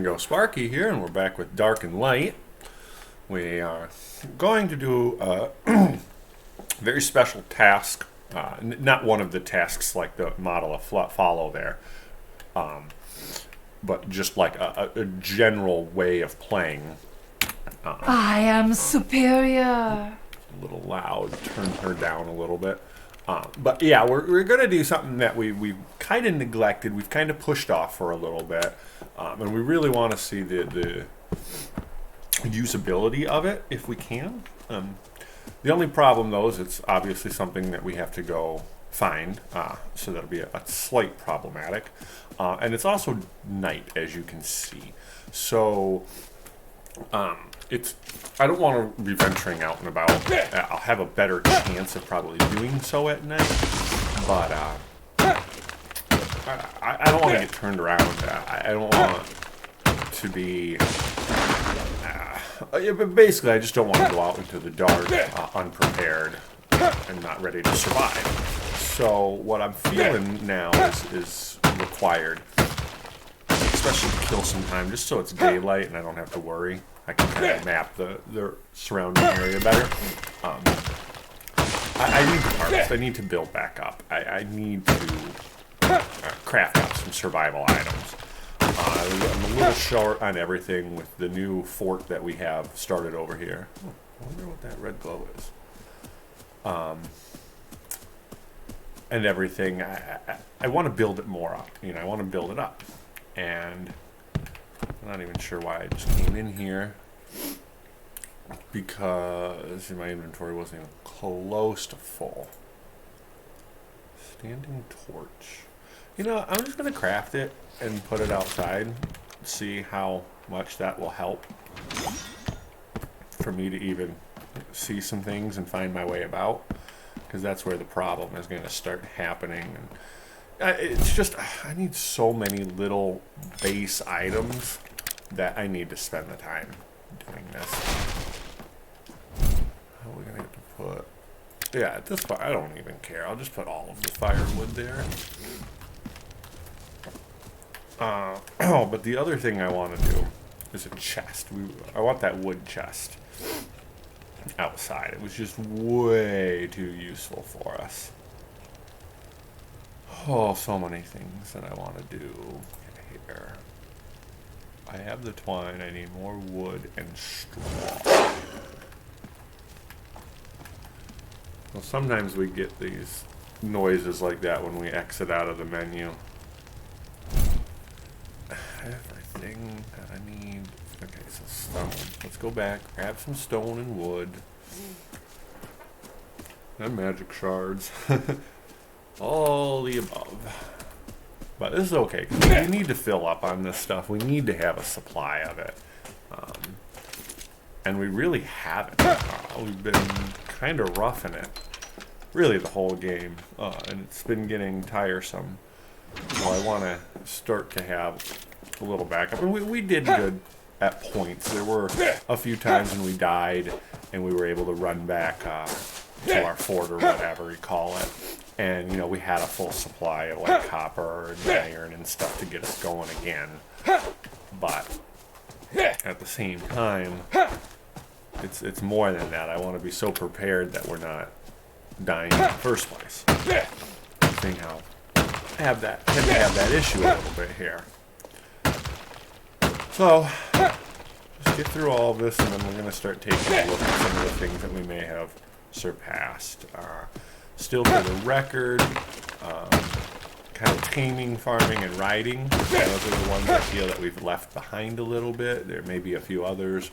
Bingo Sparky here, and we're back with Dark and Light. We are going to do a very special task, not one of the tasks like the model of follow there, but just like a general way of playing. I am superior. A little loud, turn her down a little bit. But yeah, we're going to do something that we've kind of neglected, we've kind of pushed off for a little bit, and we really want to see the usability of it if we can. The only problem though is it's obviously something that we have to go find, so that'll be a slight problematic. And it's also night, as you can see. So I don't want to be venturing out and about. I'll have a better chance of probably doing so at night, but I don't want to get turned around. I don't want to be. But basically, I just don't want to go out into the dark unprepared and not ready to survive. So what I'm feeling now is required, especially to kill some time, just so it's daylight and I don't have to worry. I can kind of map the surrounding area better. I need to harvest. I need to build back up. I need to craft up some survival items. I'm a little short on everything with the new fort that we have started over here. I wonder what that red glow is. And everything. I want to build it more up. You know, I want to build it up. And I'm not even sure why I just came in here, because my inventory wasn't even close to full. Standing torch. You know, I'm just going to craft it and put it outside, see how much that will help for me to even see some things and find my way about, because that's where the problem is going to start happening. And it's just, I need so many little base items that I need to spend the time doing this. How are we going to get to put... Yeah, at this point, I don't even care. I'll just put all of the firewood there. But the other thing I want to do is a chest. I want that wood chest outside. It was just way too useful for us. Oh, so many things that I want to do here. I have the twine. I need more wood and straw. Well, sometimes we get these noises like that when we exit out of the menu. Everything that I need. Okay, so stone. Let's go back, grab some stone and wood. And magic shards. All the above. But this is okay, because we need to fill up on this stuff. We need to have a supply of it. And we really haven't. We've been kind of roughing it. Really the whole game. And it's been getting tiresome. So I want to start to have a little backup. And we did good at points. There were a few times when we died and we were able to run back to our fort or whatever you call it. And, you know, we had a full supply of like copper and iron and stuff to get us going again. But at the same time, it's more than that. I want to be so prepared that we're not dying in the first place. Seeing how I tend to have that issue a little bit here. So, just get through all of this, and then we're going to start taking a look at some of the things that we may have surpassed. Still, for the record, kind of taming, farming, and riding. Those are the ones I feel that we've left behind a little bit. There may be a few others.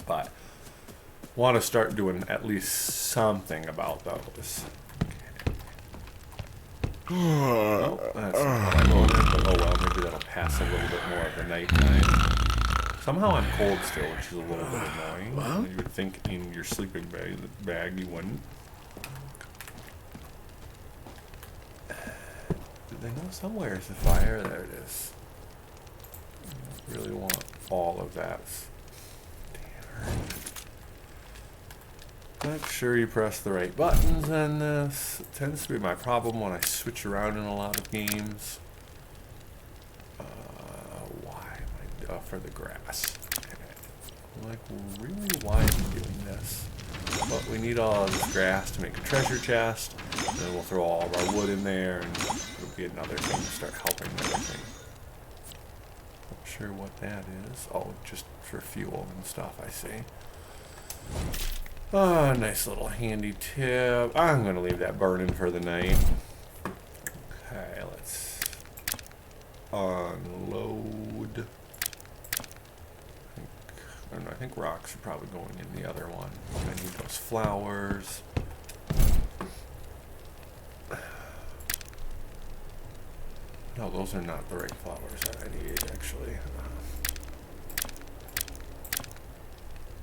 But want to start doing at least something about those. Oh, that's not what I wanted, but oh well, maybe that'll pass a little bit more of the nighttime. Somehow I'm cold still, which is a little bit annoying. Well, you would think in your sleeping bag you wouldn't. Did they know somewhere is the fire? There it is. I really want all of that. Damn. Make sure you press the right buttons on this. It tends to be my problem when I switch around in a lot of games. for the grass. Okay. Like, really, why am I doing this? But we need all of this grass to make a treasure chest. And then we'll throw all of our wood in there, and it'll be another thing to start helping everything. Not sure what that is. Oh, just for fuel and stuff, I see. Oh, nice little handy tip. I'm going to leave that burning for the night. Okay, let's unload. I don't know, I think rocks are probably going in the other one. I need those flowers. No, those are not the right flowers that I need, actually.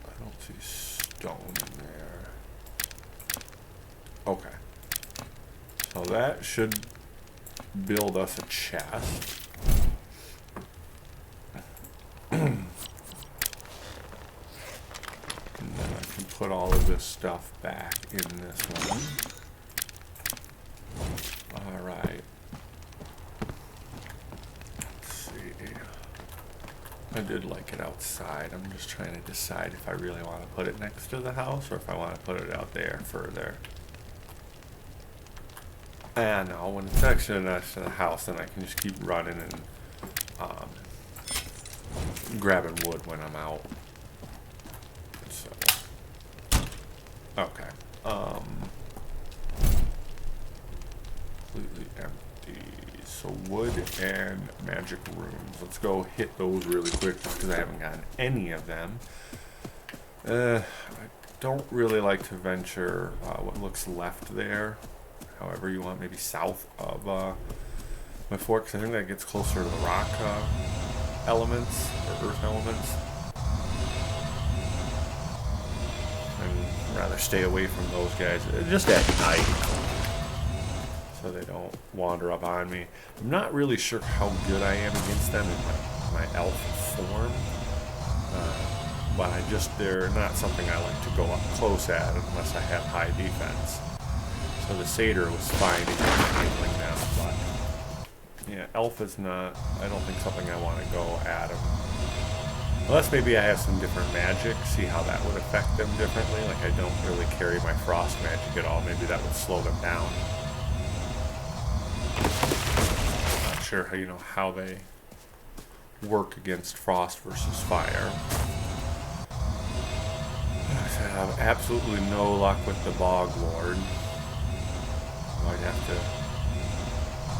I don't see stone in there. Okay. So that should build us a chest. And then I can put all of this stuff back in this one. Alright. Let's see. I did like it outside. I'm just trying to decide if I really want to put it next to the house or if I want to put it out there further. And no, when it's actually next to the house, then I can just keep running and grabbing wood when I'm out. So, okay. Completely empty. So wood and magic runes. Let's go hit those really quick because I haven't gotten any of them. I don't really like to venture what looks left there. However you want, maybe south of my fort, because I think that gets closer to the rock elements, or earth elements. I'd rather stay away from those guys, just at night, so they don't wander up on me. I'm not really sure how good I am against them in my elf form, but they're not something I like to go up close at unless I have high defense. So the satyr was fine against handling them, but yeah, elf is not, I don't think something I want to go at him. Unless maybe I have some different magic, see how that would affect them differently. Like I don't really carry my frost magic at all, maybe that would slow them down. Not sure how, how they work against frost versus fire. I have absolutely no luck with the bog lord. I'd have to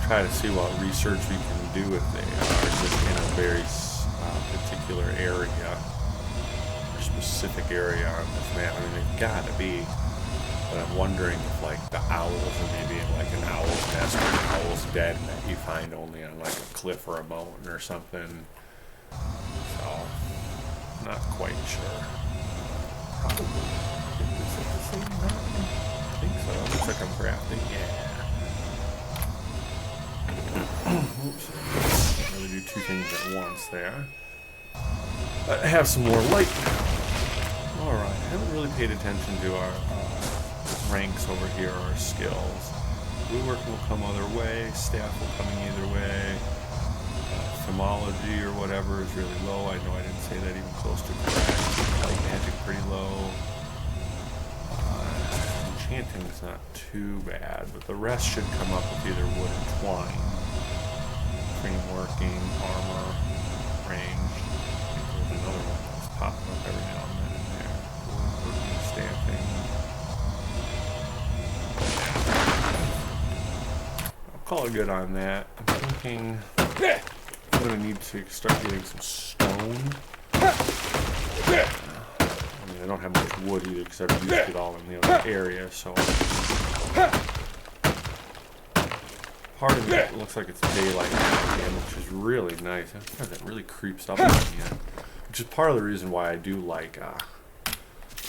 try to see what research we can do if they are just in a very particular area or specific area on this map. I mean, they've got to be, but I'm wondering if like the owls are maybe in like an owl's nest or an owl's den that you find only on like a cliff or a mountain or something. So, not quite sure. Probably get this at the same mountain. I think so. Looks like I'm crafting. Yeah. Oops. Can't really do two things at once there. But have some more light. Alright. I haven't really paid attention to our ranks over here, our skills. Woodworking will come other way. Staff will come in either way. Thermology or whatever is really low. I know I didn't say that even close to correct. Light magic pretty low. Enchanting is not too bad, but the rest should come up with either wood or twine. Frameworking, armor, range. I think there's another one that's popping up every now and then in there. Woodworking, stamping. I'll call it good on that. I'm thinking I'm going to need to start getting some stone. I mean, I don't have much wood either because I've used it all in the other area, so part of it looks like it's daylight now again, which is really nice. That really creeps up on me, which is part of the reason why I do like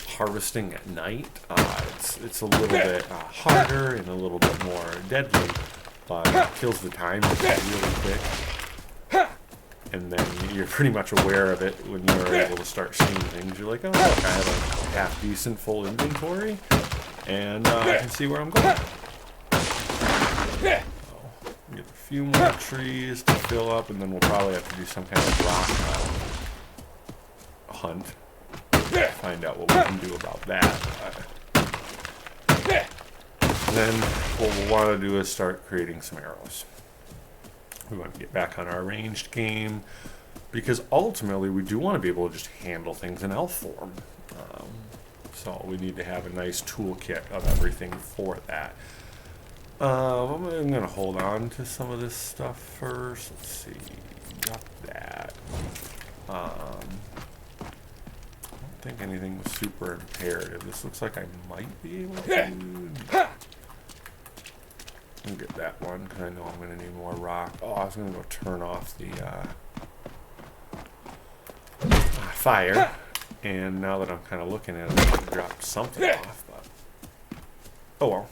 harvesting at night. It's a little bit harder and a little bit more deadly, but it kills the time really quick. And then you're pretty much aware of it when you're able to start seeing things. You're like, oh, look, I have a half-decent full inventory, and I can see where I'm going. So, get the few more trees to fill up, and then we'll probably have to do some kind of rock hunt. Find out what we can do about that. Then what we'll want to do is start creating some arrows. We want to get back on our ranged game, because ultimately we do want to be able to just handle things in elf form. So we need to have a nice toolkit of everything for that. I'm going to hold on to some of this stuff first. Let's see. Got that. I don't think anything was super imperative. This looks like I might be able to. I'll get that one because I know I'm going to need more rock. Oh, I was going to go turn off the fire. And now that I'm kind of looking at it, I could drop something off. But oh well.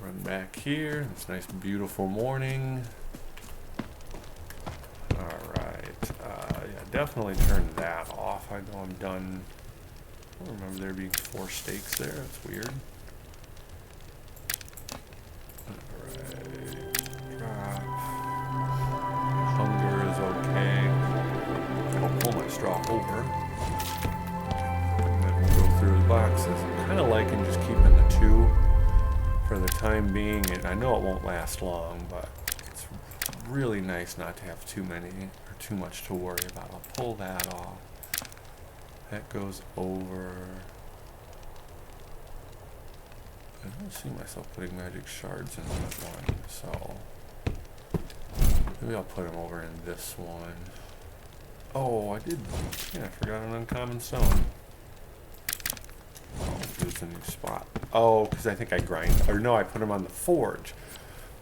Run back here. It's a nice, beautiful morning. Alright. Yeah, definitely turn that off. I know I'm done. I don't remember there being 4 steaks there. That's weird. Alright. Drop. Hunger is okay. I'll pull my straw over. And then we'll go through the boxes. I'm kind of liking just keeping the 2 for the time being. I know it won't last long, but it's really nice not to have too many or too much to worry about. I'll pull that off. That goes over. I don't see myself putting magic shards in that one, so maybe I'll put them over in this one. Oh, I did. Yeah, I forgot an uncommon stone. Oh, there's a new spot. Oh, because I think I grind. Or no, I put them on the forge.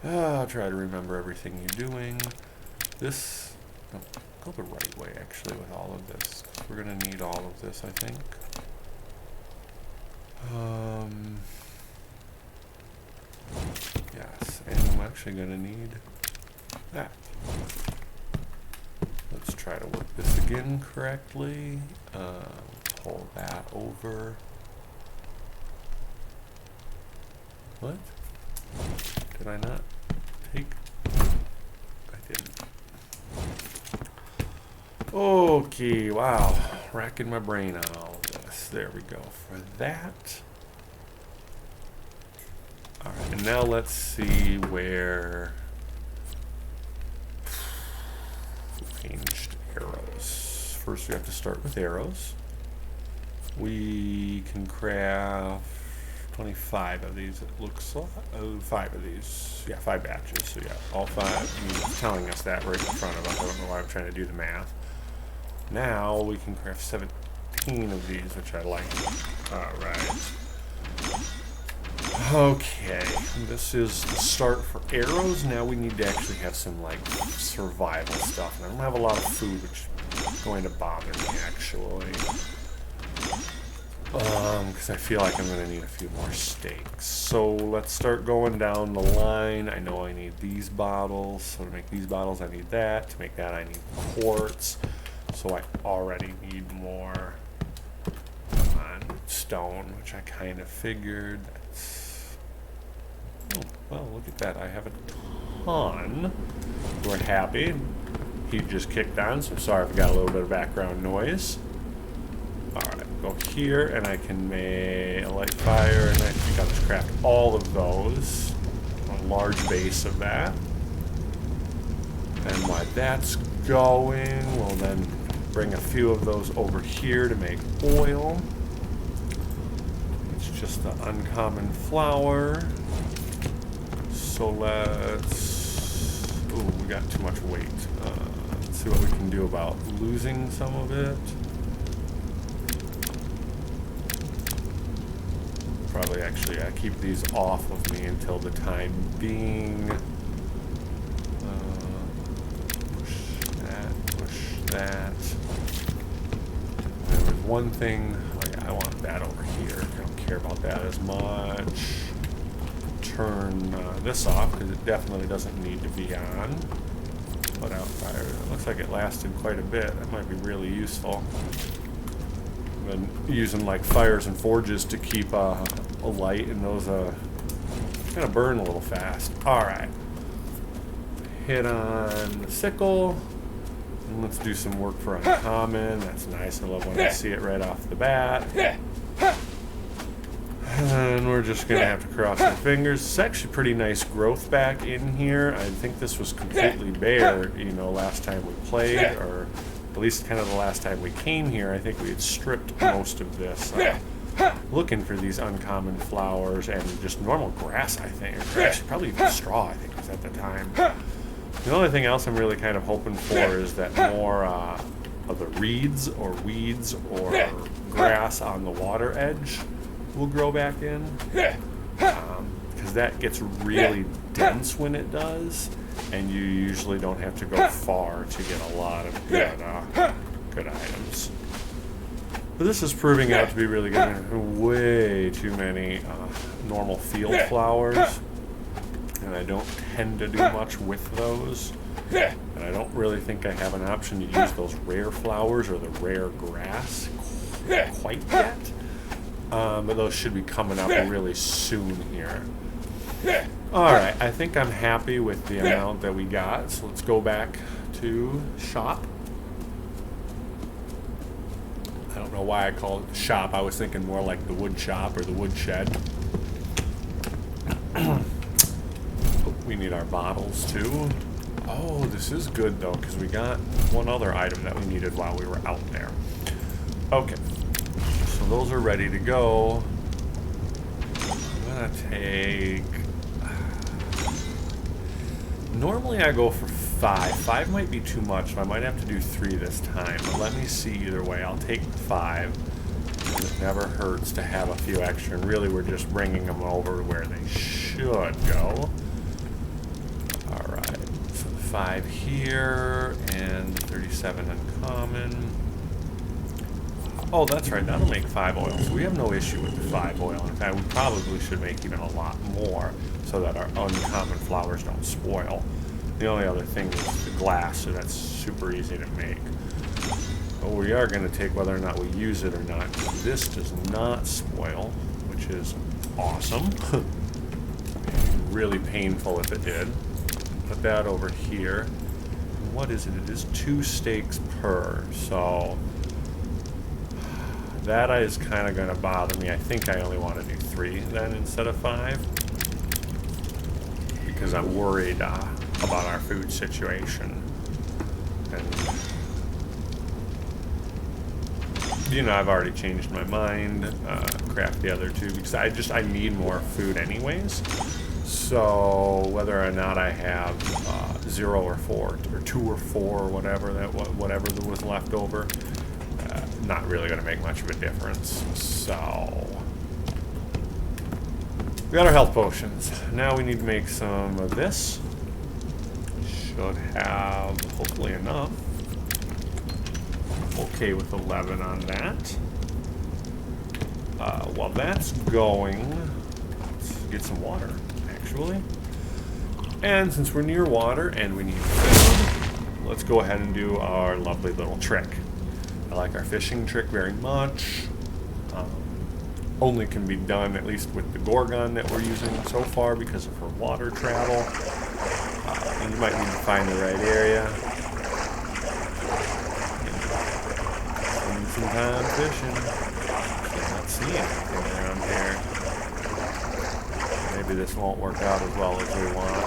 I'll try to remember everything you're doing. This. Oh, go the right way, actually, with all of this. We're going to need all of this, I think. Yes, and I'm actually going to need that. Let's try to work this again correctly. Pull that over. What? Did I not take? I didn't. Okay, wow. Racking my brain on all of this. There we go for that. Alright, and now let's see where ranged arrows. First we have to start with arrows. We can craft 25 of these, it looks like. Oh, 5 of these. Yeah, 5 batches. So yeah, all 5. He's telling us that right in front of us. I don't know why I'm trying to do the math. Now we can craft 17 of these, which I like. Alright. Okay, this is the start for arrows. Now we need to actually have some, like, survival stuff. And I don't have a lot of food, which is going to bother me, actually. Because I feel like I'm going to need a few more steaks. So let's start going down the line. I know I need these bottles. So to make these bottles, I need that. To make that, I need quartz. So I already need more stone, which I kind of figured. That's... Oh, well, look at that. I have a ton. We're happy. Heat just kicked on, so sorry if I got a little bit of background noise. Alright, go here, and I can make a light fire, and I think I'll just craft all of those. A large base of that. And while that's going, we'll then bring a few of those over here to make oil. It's just the uncommon flour. So let's... Ooh, we got too much weight. Let's see what we can do about losing some of it. Probably actually keep these off of me until the time being. Push that. There was one thing. Oh yeah, I want that over here. I don't care about that as much. Turn this off because it definitely doesn't need to be on. Put out fire. It looks like it lasted quite a bit. That might be really useful. Been using like fires and forges to keep a light, and those kind of burn a little fast. All right, hit on the sickle. And let's do some work for uncommon. That's nice. I love when I see it right off the bat. And we're just going to have to cross our fingers. It's actually pretty nice growth back in here. I think this was completely bare, you know, last time we played, or at least kind of the last time we came here. I think we had stripped most of this. Looking for these uncommon flowers and just normal grass, I think. Or actually, probably even straw, I think, was at the time. The only thing else I'm really kind of hoping for is that more of the reeds or weeds or grass on the water edge will grow back in, because that gets really dense when it does, and you usually don't have to go far to get a lot of good items. But this is proving out to be really good. Way too many normal field flowers, and I don't tend to do much with those. And I don't really think I have an option to use those rare flowers or the rare grass quite yet. But those should be coming up really soon here. Alright, I think I'm happy with the amount that we got. So let's go back to shop. I don't know why I call it the shop. I was thinking more like the wood shop or the wood shed. We need our bottles too. Oh, this is good though, because we got one other item that we needed while we were out there. Okay, so those are ready to go. I'm gonna take... Normally I go for 5. 5 might be too much, so I might have to do 3 this time. But let me see either way. I'll take 5. It never hurts to have a few extra, and really we're just bringing them over where they should go. Alright, so 5 here, and 37 uncommon. Oh, that's right, that'll make 5 oil. So we have no issue with the 5 oil. In fact, we probably should make even a lot more so that our uncommon flowers don't spoil. The only other thing is the glass, so that's super easy to make. But we are going to take whether or not we use it or not. This does not spoil, which is awesome. Really painful if it did. Put that over here. What is it? It is 2 steaks per, so that is kind of going to bother me. I think I only want to do 3 then instead of 5, because I'm worried about our food situation. And you know, I've already changed my mind. Craft the other 2 because I need more food anyways. So whether or not I have 0 or 4 or 2 or 4 or whatever whatever that was left over, not really going to make much of a difference. So we got our health potions. Now we need to make some of this. Should have hopefully enough. Okay with 11 on that. While that's going, let's get some water, actually. And since we're near water and we need food, let's go ahead and do our lovely little trick. I like our fishing trick very much. Only can be done, at least with the Gorgon that we're using so far, because of her water travel. And you might need to find the right area. Spend some time fishing. Can't see anything around here. Maybe this won't work out as well as we want.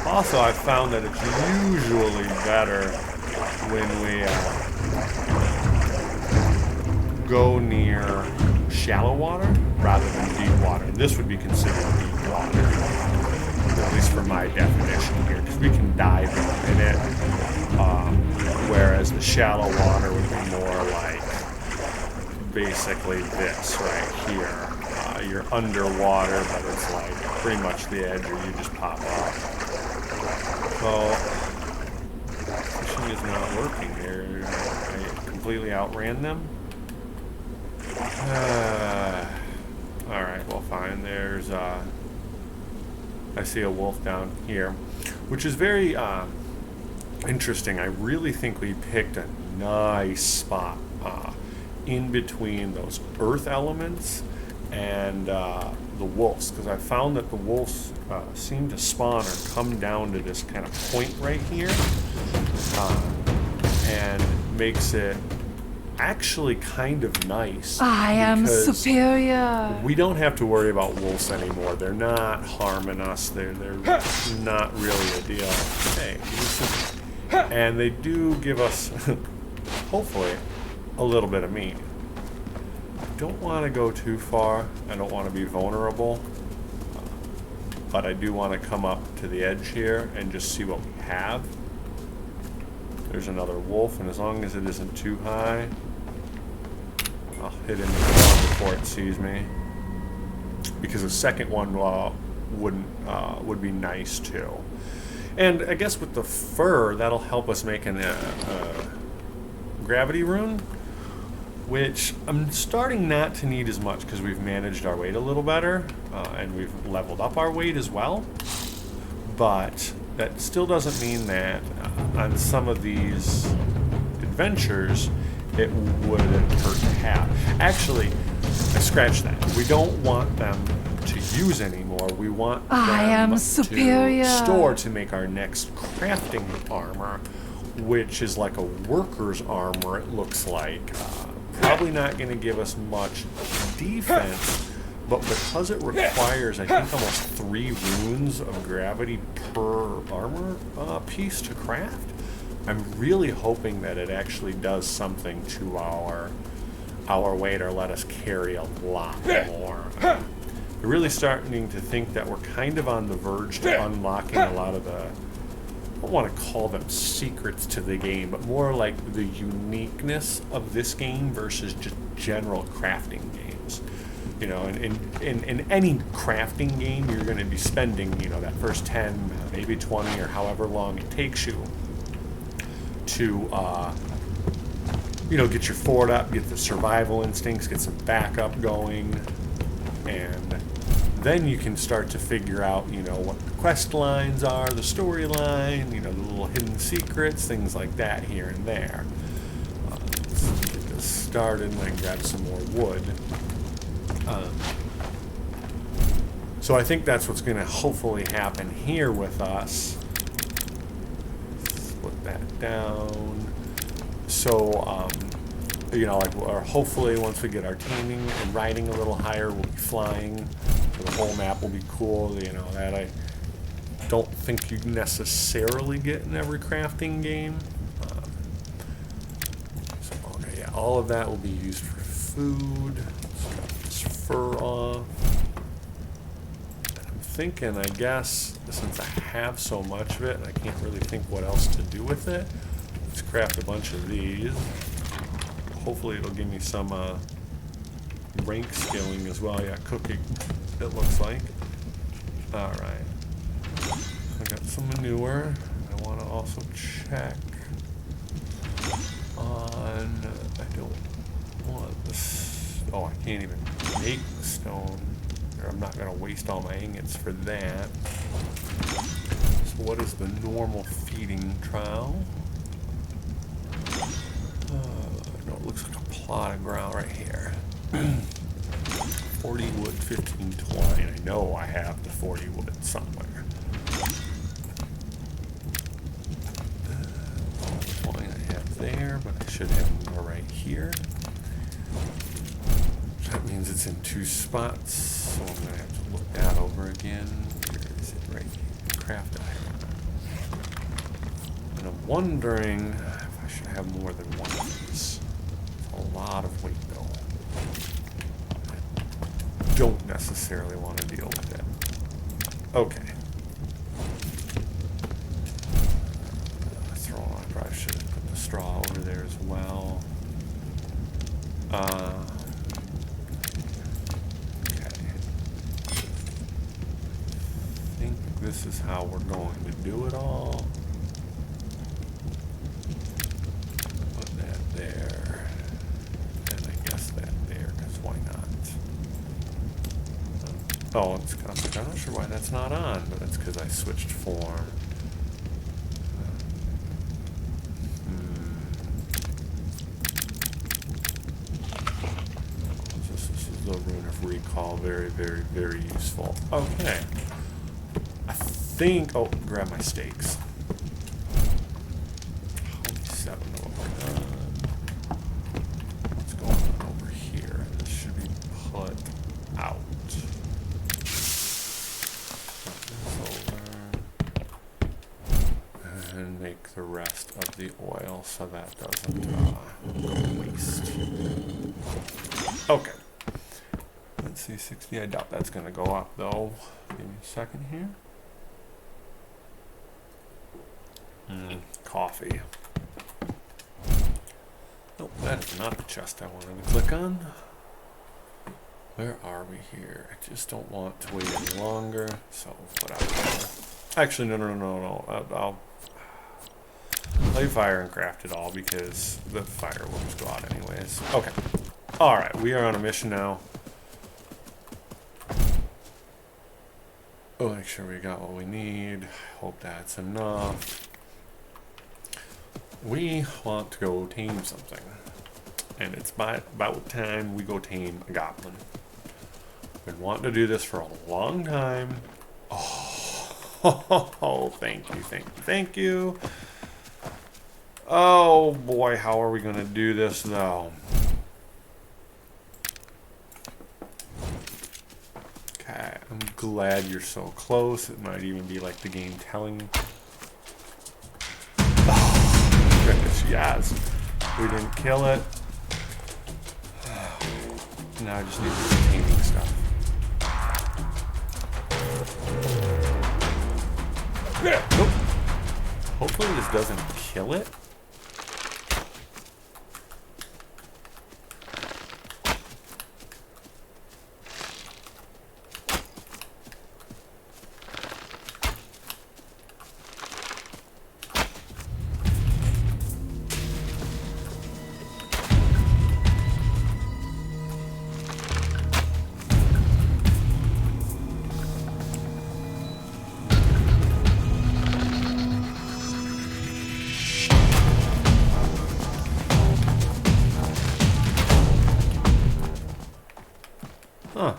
Also, I've found that it's usually better when we go near shallow water rather than deep water. This would be considered deep water, at least for my definition here, because we can dive in it, whereas the shallow water would be more like basically this right here. You're underwater, but it's like pretty much the edge, or you just pop up. So fishing is not working here. I completely outran them. Alright, well fine. There's I see a wolf down here, which is very interesting. I really think we picked a nice spot in between those earth elements and the wolves, because I found that the wolves seem to spawn or come down to this kind of point right here, and makes it actually kind of nice. I am superior. We don't have to worry about wolves anymore. They're not harming us. They're not really a deal. Hey, and they do give us, hopefully, a little bit of meat. I don't want to go too far. I don't want to be vulnerable. But I do want to come up to the edge here and just see what we have. There's another wolf, and as long as it isn't too high, I'll hit into the ground before it sees me. Because the second one would be nice too. And I guess with the fur, that'll help us make a gravity rune, which I'm starting not to need as much because we've managed our weight a little better, and we've leveled up our weight as well. But that still doesn't mean that on some of these adventures it wouldn't hurt to have. Actually, I scratched that. We don't want them to use anymore. We want them to store to make our next crafting armor, which is like a worker's armor, it looks like. Probably not going to give us much defense, but because it requires, I think, almost 3 runes of gravity per armor piece to craft, I'm really hoping that it actually does something to our weight or let us carry a lot more. I'm really starting to think that we're kind of on the verge to unlocking a lot of the, I don't want to call them secrets to the game, but more like the uniqueness of this game versus just general crafting games. You know, in any crafting game, you're going to be spending, you know, that first 10, maybe 20, or however long it takes you to, you know, get your fort up, get the survival instincts, get some backup going, and then you can start to figure out, you know, what the quest lines are, the storyline, you know, the little hidden secrets, things like that here and there. Let's get this started and then grab some more wood. So I think that's what's going to hopefully happen here with us. Split that down. So, you know, like, or hopefully once we get our taming and riding a little higher, we'll be flying. So the whole map will be cool. You know, that I don't think you necessarily get in every crafting game. So, okay, yeah, all of that will be used for food. Let's cut this fur off. I'm thinking, I guess, since I have so much of it, I can't really think what else to do with it. Let's craft a bunch of these. Hopefully it'll give me some rank scaling as well. Yeah, cooking, it looks like. Alright. I got some manure. I want to also check on... I don't want this... Oh, I can't even make stone. Or I'm not going to waste all my ingots for that. So what is the normal feeding trowel? No, it looks like a plot of ground right here. 40 wood, 15 twine. I know I have the 40 wood somewhere. All the twine I have there, but I should have more right here. That means it's in 2 spots, so I'm going to have to look that over again. Where is it? Right here. Craft iron. And I'm wondering if I should have more than one of these. It's a lot of weight, though. I don't necessarily want to deal with it. Okay. I probably should have put the straw over there as well. This is how we're going to do it all. Put that there. And I guess that there, because why not? Oh, it's constant. I'm not sure why that's not on, but that's because I switched form. This is the Rune of Recall. Recall. Very, very, very useful. Okay. I think... Oh, grab my steaks. Only 7 of them are done. What's going on over here? This should be put out. And make the rest of the oil so that doesn't go to waste. Okay. Let's see, 60. I doubt that's going to go up though. Give me a second here. Coffee. Nope, that is not the chest I wanted to click on. Where are we here? I just don't want to wait any longer, so put out there. Actually, no. I'll lay fire and craft it all because the fireworks go out anyways. Okay. Alright, we are on a mission now. Oh, make sure we got what we need. Hope that's enough. We want to go tame something. And it's about time we go tame a goblin. Been wanting to do this for a long time. Oh, thank you. Oh boy, how are we going to do this though? Okay, I'm glad you're so close. It might even be like the game telling. Oh, goodness, yes. We didn't kill it. Now I just need to do taming stuff. Nope. Hopefully this doesn't kill it. Huh.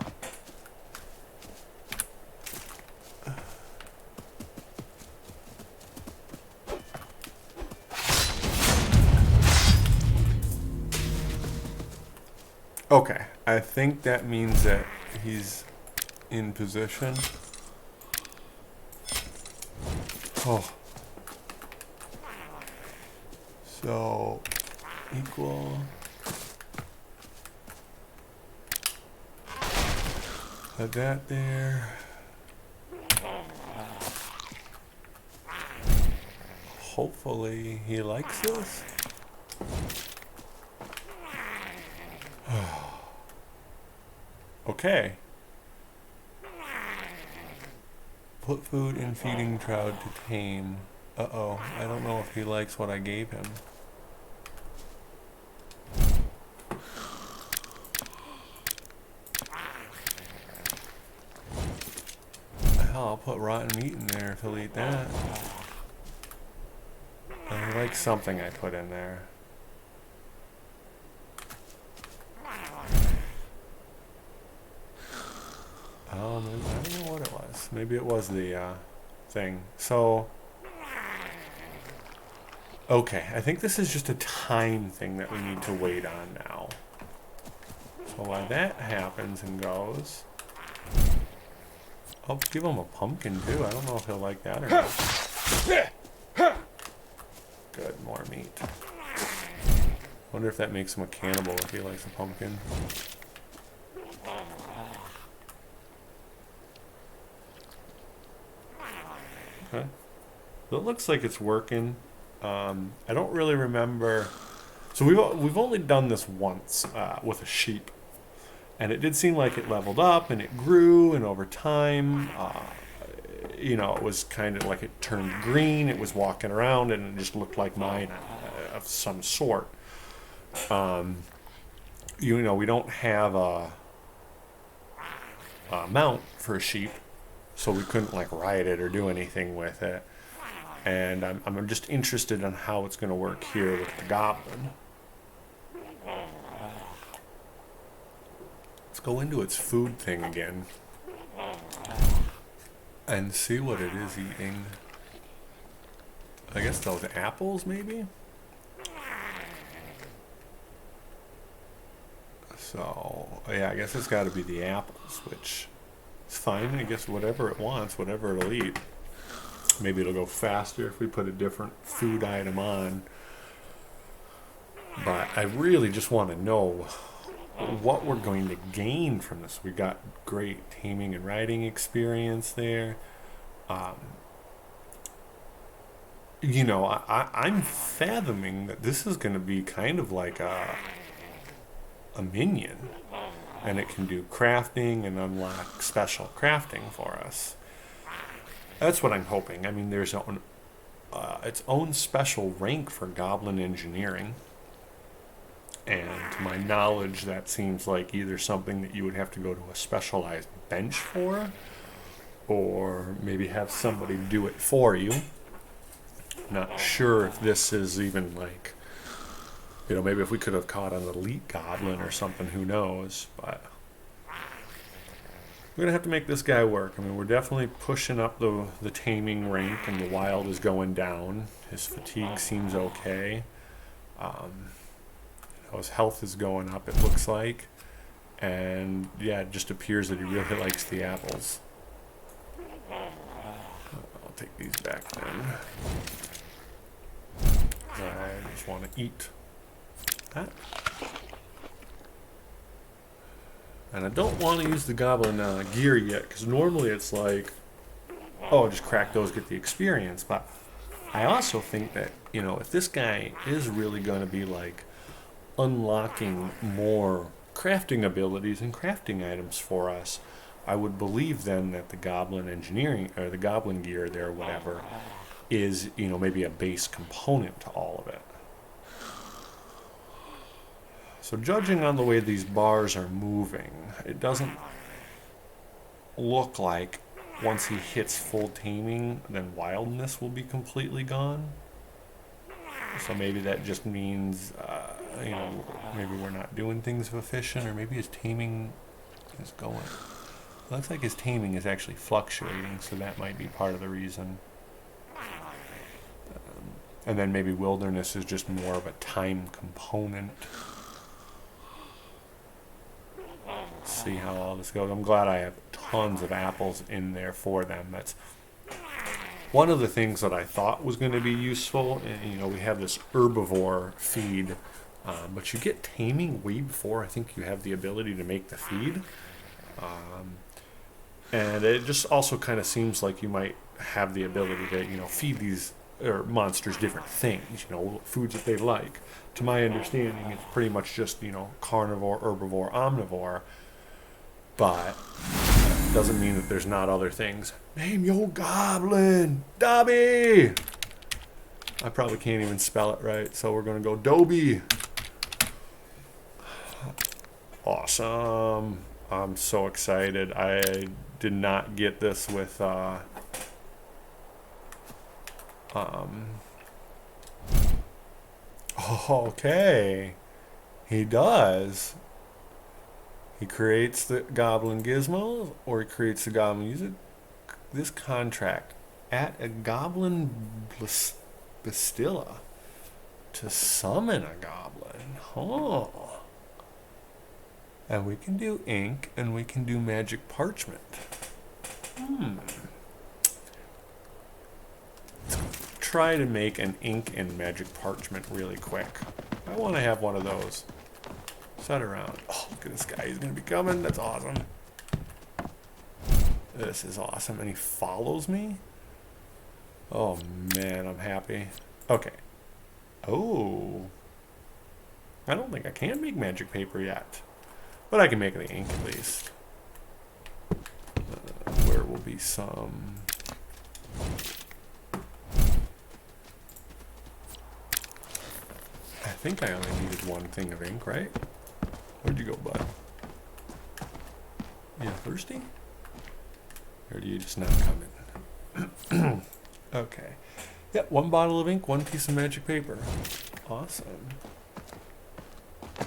Okay, I think that means that he's in position. Oh. So, equal. Put that there. Hopefully he likes this. Okay. Put food in feeding trough to tame. Uh-oh, I don't know if he likes what I gave him. Hell, I'll put rotten meat in there if he'll eat that. I like something I put in there. I don't know what it was. Maybe it was the thing. So, okay, I think this is just a time thing that we need to wait on now. So while that happens and goes, I'll give him a pumpkin too. I don't know if he'll like that or not. Good, more meat. Wonder if that makes him a cannibal if he likes a pumpkin. Okay. So it looks like it's working. I don't really remember. So we've only done this once with a sheep, and it did seem like it leveled up and it grew, and over time, you know, it was kind of like it turned green. It was walking around and it just looked like mine of some sort. You know, we don't have a mount for a sheep, so we couldn't like ride it or do anything with it. And I'm just interested in how it's going to work here with the goblin. It's go into its food thing again and see what it is eating. I guess those apples, maybe? So, yeah, I guess it's got to be the apples, which is fine. I guess whatever it wants, whatever it'll eat. Maybe it'll go faster if we put a different food item on. But I really just want to know what we're going to gain from this. We got great taming and riding experience there. You know, I'm fathoming that this is going to be kind of like a minion, and it can do crafting and unlock special crafting for us. That's what I'm hoping. I mean, there's its own special rank for goblin engineering, and to my knowledge, that seems like either something that you would have to go to a specialized bench for, or maybe have somebody do it for you. Not sure if this is even like, you know, maybe if we could have caught an elite goblin or something, who knows, but we're going to have to make this guy work. I mean, we're definitely pushing up the taming rank, and the wild is going down. His fatigue seems okay. You know, his health is going up, it looks like. And, yeah, it just appears that he really likes the apples. I'll take these back then. I just want to eat that. And I don't want to use the goblin gear yet, because normally it's like, oh, just crack those, get the experience. But I also think that, you know, if this guy is really going to be like unlocking more crafting abilities and crafting items for us, I would believe then that the goblin engineering, or the goblin gear there, whatever, is, you know, maybe a base component to all of it. So judging on the way these bars are moving, it doesn't look like once he hits full taming, then wildness will be completely gone. So maybe that just means, you know, maybe we're not doing things efficient, or maybe his taming is going. Looks like his taming is actually fluctuating, so that might be part of the reason. And then maybe wilderness is just more of a time component. See how all this goes. I'm glad I have tons of apples in there for them. That's one of the things that I thought was going to be useful. And, you know, we have this herbivore feed, but you get taming way before I think you have the ability to make the feed. And it just also kind of seems like you might have the ability to, you know, feed these monsters different things, you know, foods that they like. To my understanding, it's pretty much just, you know, carnivore, herbivore, omnivore. But doesn't mean that there's not other things. Name your goblin, Dobby. I probably can't even spell it right, so we're gonna go Dobby. Awesome. I'm so excited. I did not get this with okay. He does. He creates the goblin gizmos, or he creates the goblin music. This contract at a goblin bastilla to summon a goblin. Oh. And we can do ink, and we can do magic parchment. Let's try to make an ink and magic parchment really quick. I want to have one of those. Set around. Oh, look at this guy. He's going to be coming. That's awesome. This is awesome. And he follows me? Oh, man. I'm happy. Okay. Oh. I don't think I can make magic paper yet. But I can make the ink at least. Where will be some... I think I only needed one thing of ink, right? Where'd you go, bud? You thirsty? Or do you just not come in? Okay. Yeah, one bottle of ink, one piece of magic paper. Awesome.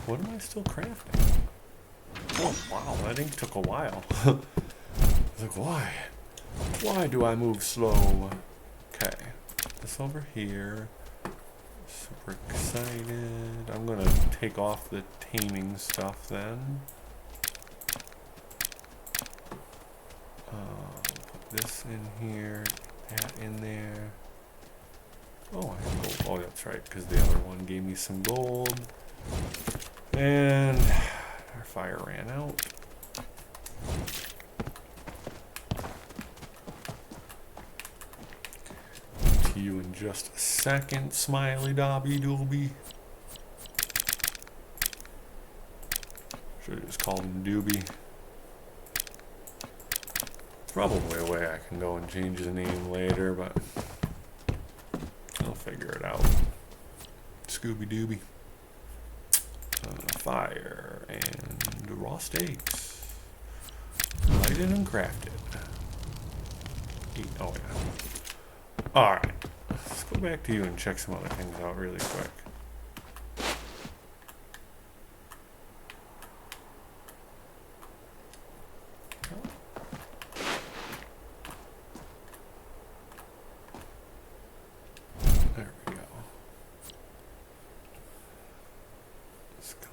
What am I still crafting? Oh, wow, that ink took a while. I was like, why? Why do I move slow? Okay, this over here. Super excited. I'm gonna take off the taming stuff then. Put this in here, that in there. Oh, I have gold. Oh, that's right, because the other one gave me some gold. And our fire ran out. To you in just a second, Smiley Dobby Doobie. Should have just called him Doobie. Probably a way I can go and change the name later, but I'll figure it out. Scooby Dooby. Fire and raw steaks. Lighted and crafted. Eat. Oh yeah. Alright. Let's go back to you and check some other things out really quick.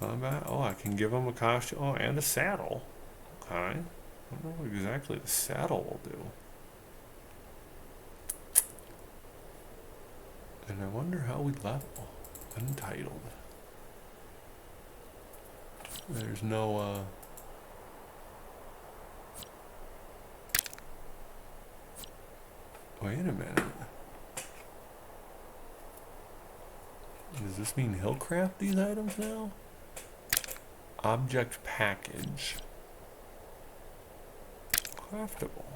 Combat. Oh, I can give him a costume. Oh, and a saddle. Okay. I don't know what exactly the saddle will do. And I wonder how we level. Untitled. There's no, wait a minute. Does this mean he'll craft these items now? Object package. Craftable.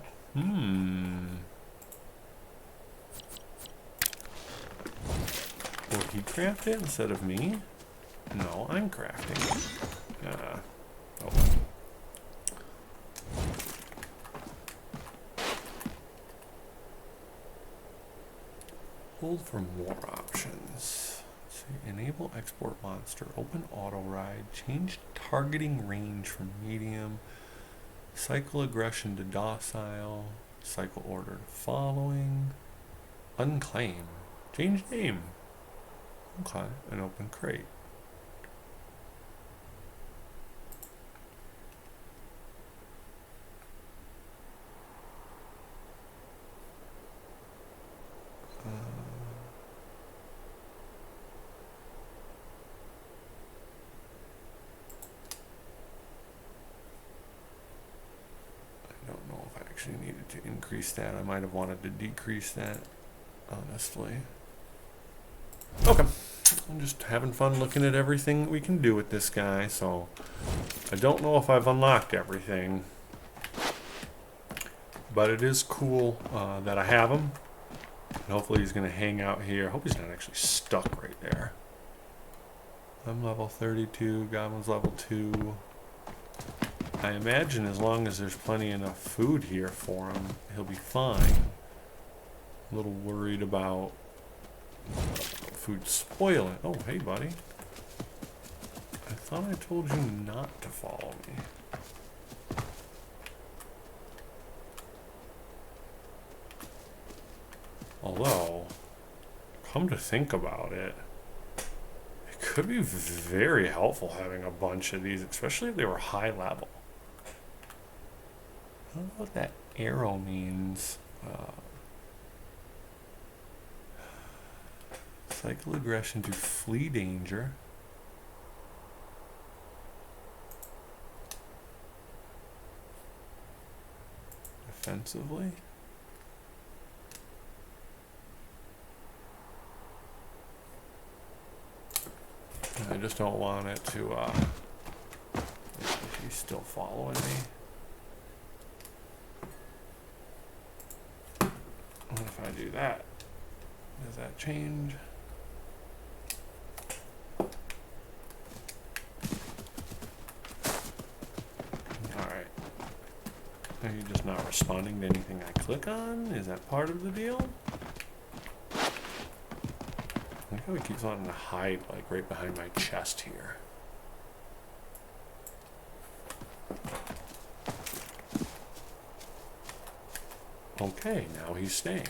Will he craft it instead of me? No, I'm crafting it. Oh. Hold for more options. Enable export monster, open auto ride, change targeting range from medium, cycle aggression to docile, cycle order to following, unclaim, change name. Okay, an open crate. Needed to increase that. I might have wanted to decrease that, honestly. Okay. I'm just having fun looking at everything we can do with this guy, so I don't know if I've unlocked everything, but it is cool that I have him. And hopefully he's going to hang out here. I hope he's not actually stuck right there. I'm level 32, Goblin's level 2. I imagine as long as there's plenty enough food here for him, he'll be fine. A little worried about food spoiling. Oh, hey, buddy. I thought I told you not to follow me. Although, come to think about it, it could be very helpful having a bunch of these, especially if they were high level. I don't know what that arrow means. Cycle aggression to flee danger. Defensively. I just don't want it to, he's still following me. What if I do that? Does that change? Alright. Are you just not responding to anything I click on? Is that part of the deal? I think how he keeps wanting to hide, like, right behind my chest here. Okay, now he's staying.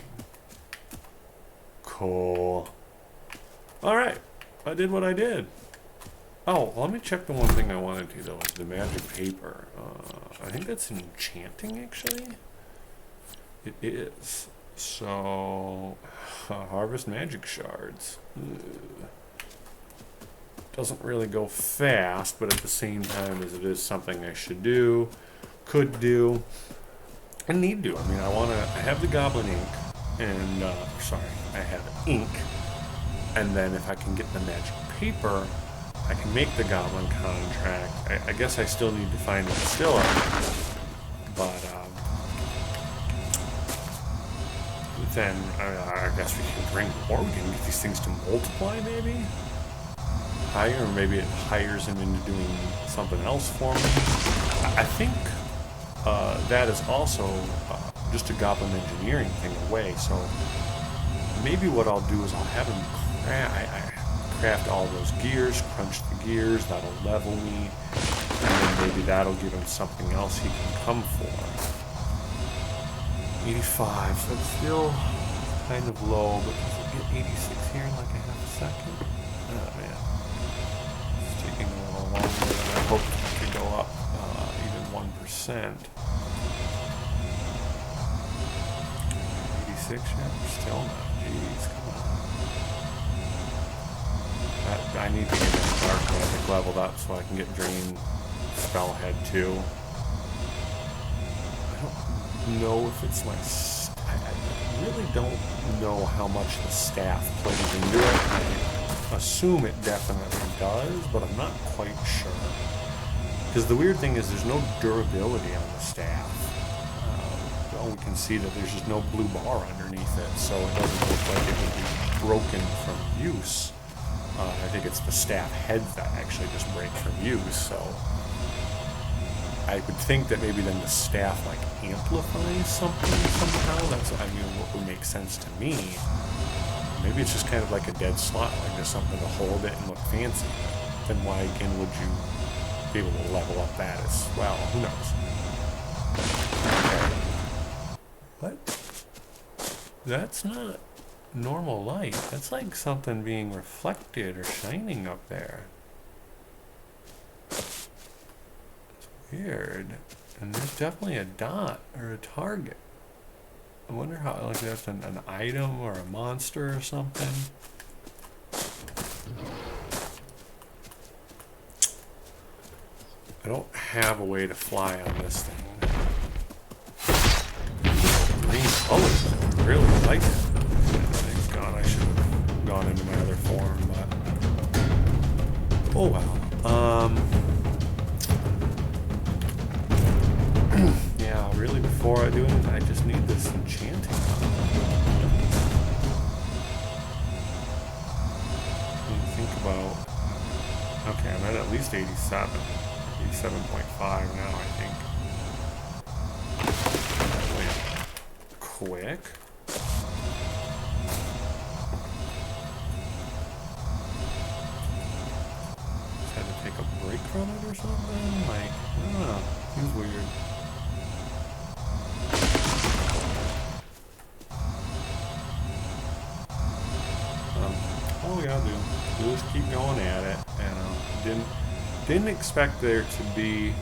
Cool. Alright, I did what I did. Oh, let me check the one thing I wanted to, though, is the magic paper. I think that's enchanting, actually. It is. So, harvest magic shards. Ugh. Doesn't really go fast, but at the same time as it is something I should do, could do, and need to. I mean, I have the goblin ink, and, I have ink, and then if I can get the magic paper, I can make the goblin contract. I guess I still need to find a distiller, but, then I guess we can drink more. We can get these things to multiply, maybe? Higher, or maybe it hires him into doing something else for me. I think that is also just a goblin engineering thing away, so maybe what I'll do is I'll have him craft all those gears, crunch the gears, that'll level me, and then maybe that'll give him something else he can come for. 85, so it's still kind of low, but does it get 86 here in like a half a second? Oh man, it's taking a little longer than I hoped it could go up even 1%. 86 yet? Still not. Jeez, come on. I need to get that dark magic leveled up so I can get Drain Spellhead too. I don't know if it's my... I really don't know how much the staff plays into it. I assume it definitely does, but I'm not quite sure. Because the weird thing is there's no durability on the staff. We can see that there's just no blue bar underneath it, so it doesn't look like it would be broken from use. I think it's the staff heads that actually just break from use, so I would think that maybe then the staff like amplifies something somehow. That's what would make sense to me. Maybe it's just kind of like a dead slot, like just something to hold it and look fancy. Then why again would you be able to level up that as well? Who knows? Okay. What? That's not normal light. That's like something being reflected or shining up there. It's weird. And there's definitely a dot or a target. I wonder how, like that's an item or a monster or something. I don't have a way to fly on this thing. Green colors, I really like it. Thank God I should have gone into my other form, but oh well. Yeah, really before I do it, I just need this enchanting. Think about, okay, I'm at least 87. 87.5 now, I think. Quick. Just had to take a break from it or something? Like, I don't know. Seems weird. All we gotta do is keep going at it, and didn't expect there to be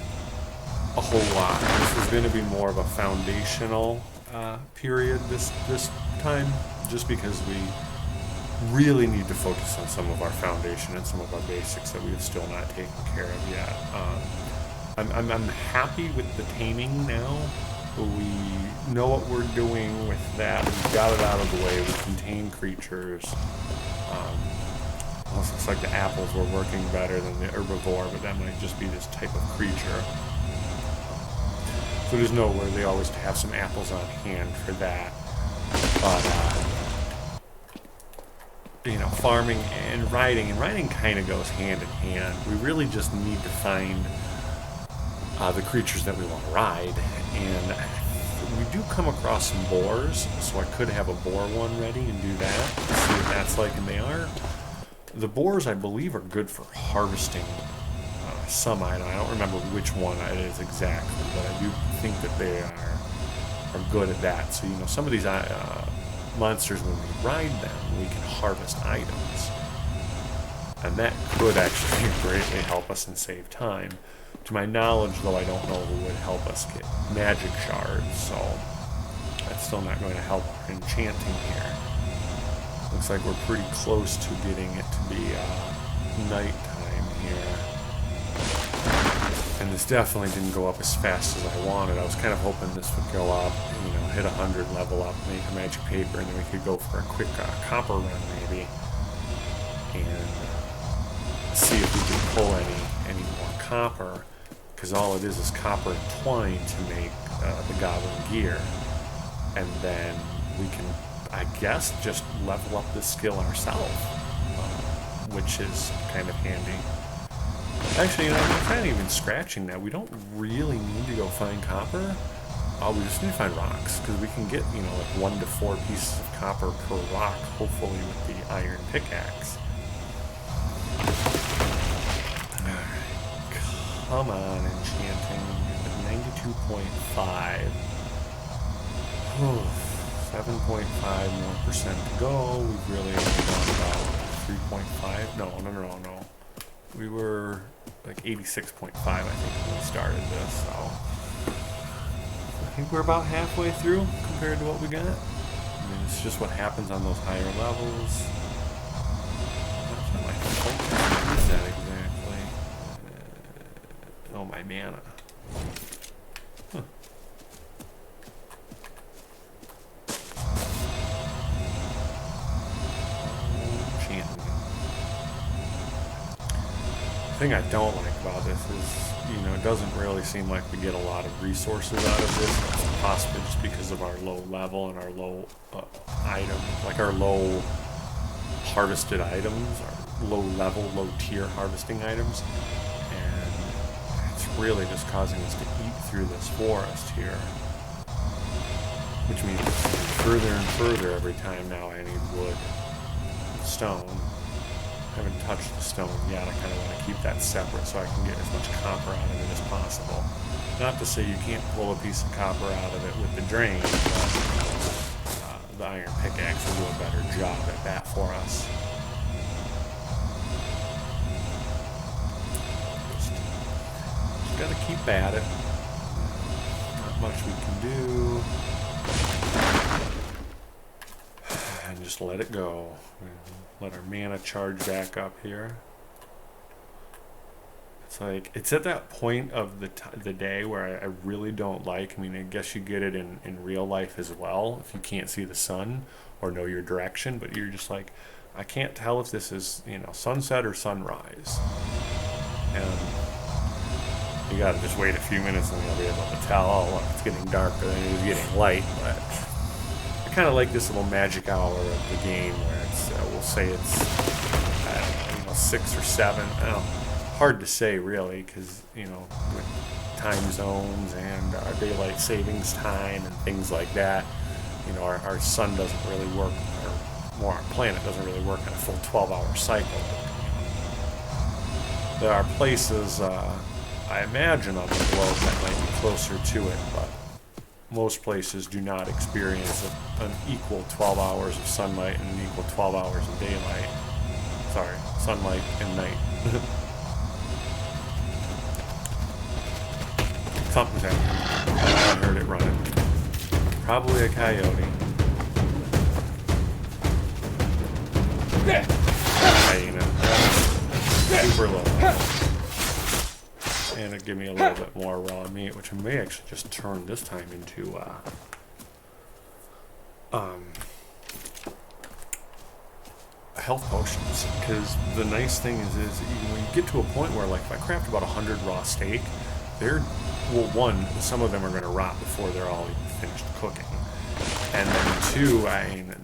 a whole lot. This is going to be more of a foundational period this time, just because we really need to focus on some of our foundation and some of our basics that we have still not taken care of yet. I'm happy with the taming now. We know what we're doing with that. We've got it out of the way. We contain creatures. Almost looks like the apples were working better than the herbivore, but that might just be this type of creature. So there's nowhere they always have some apples on hand for that. But, you know, farming and riding kind of goes hand in hand. We really just need to find the creatures that we want to ride. And we do come across some boars, so I could have a boar one ready and do that. See what that's like, and they are... The boars, I believe, are good for harvesting some item. I don't remember which one it is exactly, but I do think that they are good at that. So, you know, some of these monsters, when we ride them, we can harvest items. And that could actually greatly help us and save time. To my knowledge, though, I don't know who would help us get magic shards, so that's still not going to help our enchanting here. Looks like we're pretty close to getting it to be nighttime here. And this definitely didn't go up as fast as I wanted. I was kind of hoping this would go up, you know, hit 100, level up, make a magic paper, and then we could go for a quick copper run maybe. And see if we can pull any more copper, because all it is copper and twine to make the goblin gear. And then we can, I guess, just level up this skill ourselves, which is kind of handy. Actually, you know, I'm kind of even scratching that. We don't really need to go find copper. We just need to find rocks, because we can get, you know, like 1 to 4 pieces of copper per rock, hopefully with the iron pickaxe. Come on, Enchanting. 92.5. 7.5 more percent to go. We've really only gone about 3.5. No. We were like 86.5, I think, when we started this. So I think we're about halfway through compared to what we got. I mean, it's just what happens on those higher levels. That's not my focus. What is that exactly? Oh, my mana. Huh. Enchanting. The thing I don't like about this is, you know, it doesn't really seem like we get a lot of resources out of this, possibly just because of our low level and our low item, like our low harvested items, our low level, low tier harvesting items. Really just causing us to eat through this forest here, which means further and further every time now I need wood and stone. I haven't touched the stone yet. I kind of want to keep that separate so I can get as much copper out of it as possible. Not to say you can't pull a piece of copper out of it with the drain, but the iron pickaxe will do a better job at that for us. Gotta keep at it. Not much we can do. And just let it go. Let our mana charge back up here. It's like, it's at that point of the day where I really don't like, I mean, I guess you get it in real life as well, if you can't see the sun or know your direction, but you're just like, I can't tell if this is, you know, sunset or sunrise. And you gotta just wait a few minutes and you'll be able to tell, oh look, it's getting darker than it is getting light. But I kind of like this little magic hour of the game where it's, we'll say it's, I don't know, 6 or 7. I don't know, hard to say really, because, you know, with time zones and our daylight savings time and things like that, you know, our sun doesn't really work, or more, our planet doesn't really work in a full 12-hour cycle. You know. There are places, I imagine on the globe that might be closer to it, but most places do not experience an equal 12 hours of sunlight and an equal 12 hours of daylight. Sorry, sunlight and night. Something's happening. I heard it running. Probably a coyote. Hyena. Super low. And it'd give me a little bit more raw meat, which I may actually just turn this time into health potions. Because the nice thing is you know, you get to a point where, like, if I craft about 100 raw steak, they're, well, one, some of them are going to rot before they're all even finished cooking, and then two, I mean,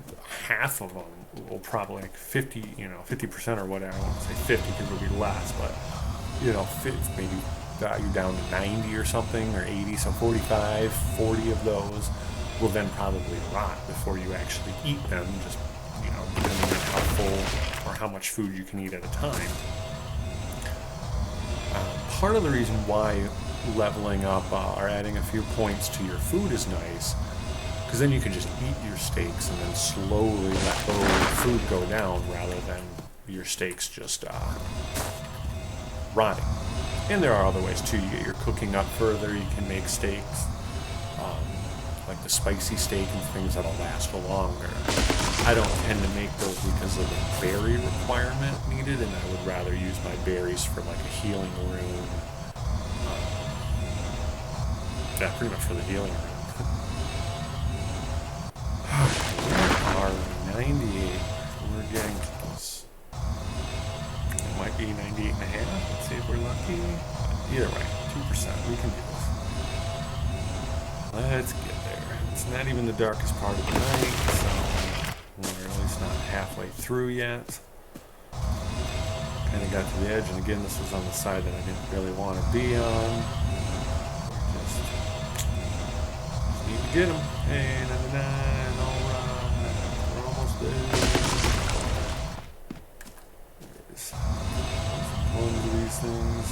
half of them will probably, like 50, you know, 50% or whatever. I won't say 50 because it'll be less, but you know, maybe value down to 90 or something, or 80, so 45, 40 of those will then probably rot before you actually eat them, just, you know, depending on how full or how much food you can eat at a time. Part of the reason why leveling up or adding a few points to your food is nice Because then you can just eat your steaks and then slowly let the food go down rather than your steaks just rotting. And there are other ways too. You get your cooking up further. You can make steaks like the spicy steak and things that'll last longer. I don't tend to make those because of the berry requirement needed, and I would rather use my berries for like a healing rune. Yeah, pretty much for the healing rune. Where are we? 98. We're getting close. It might be 98 and a half. Let's see if we're lucky. Either way, 2%. We can do this. Let's get there. It's not even the darkest part of the night, so we're at least not halfway through yet. Kind of got to the edge, and again, this was on the side that I didn't really want to be on. Just need to get them. Hey, 99, alright. We're almost there. There's tons of these things.